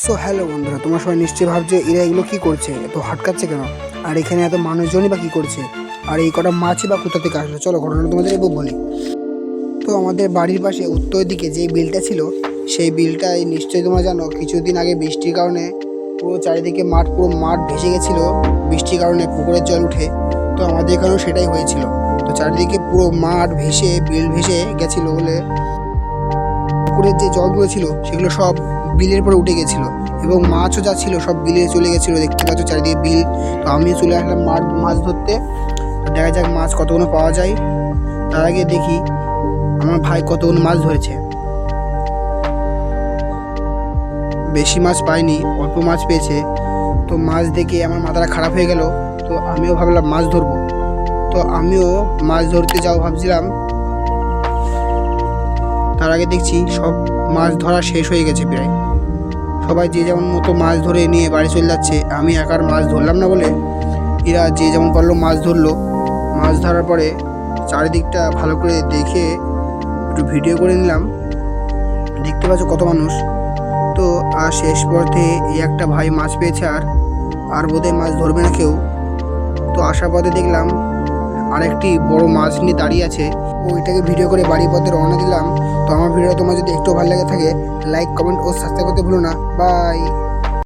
So hello বন্ধুরা, তোমরা সবাই নিশ্চয়ই ভাবছো এরা এগুলো কী করছে, এত হাটকাচ্ছে কেন, আর এখানে এত মানুষজনই বা কী করছে, আর এই কটা মাছই বা কোথা থেকে আসলো। চলো ঘটনা তোমাদের একটু বলি। তো আমাদের বাড়ির পাশে উত্তর দিকে যে বিলটা ছিল, সেই বিলটাই নিশ্চয়ই তোমরা জানো কিছুদিন আগে বৃষ্টির কারণে পুরো চারিদিকে পুরো মাঠ ভেসে গেছিলো বৃষ্টির কারণে, পুকুরের জল উঠে। তো আমাদের এখানেও সেটাই হয়েছিল। তো চারিদিকে পুরো মাঠ ভেসে বিল ভেসে গেছিলো বলে পুকুরের যে জলগুলো ছিল সেগুলো সব বিলের পরে উঠে গেছিলো, এবং মাছও যা ছিল সব বিলে চলে গেছিলো। দেখতে পাচ্ছ চারিদিকে বিল। তো আমিও চলে আসলাম মাছ ধরতে। দেখা যাক মাছ কতগুলো পাওয়া যায়। তার আগে দেখি আমার ভাই কতগুলো মাছ ধরেছে। বেশি মাছ পাইনি, অল্প মাছ পেয়েছে। তো মাছ দেখে আমার মাথাটা খারাপ হয়ে গেল। তো আমিও ভাবলাম মাছ ধরবো। তো আমিও মাছ ধরতে যাও ভাবছিলাম, তার আগে দেখছি সব মাছ ধরা শেষ হয়ে গেছে প্রায়। সবাই যে যেমন মতো মাছ ধরে নিয়ে বাড়ি চলে যাচ্ছে। আমি একার মাছ ধরলাম না বলে এরা যে যেমন পারলো মাছ ধরলো। মাছ ধরার পরে চারিদিকটা ভালো করে দেখে একটু ভিডিও করে নিলাম। দেখতে পাচ্ছ কত মানুষ। তো আর শেষ পথে এই একটা ভাই মাছ পেয়েছে, আর বোধহয় মাছ ধরবে না কেউ। তো আসার পথে দেখলাম আরেকটি বড় মাছ নিয়ে দাঁড়িয়ে আছে। ওইটাকে ভিডিও করে বাড়ির পথে রওনা দিলাম। তো আমার ভিডিও তোমার যদি একটু ভালো লাগে থাকে, লাইক, কমেন্ট ও সাবস্ক্রাইব করতে ভুলো না। বাই।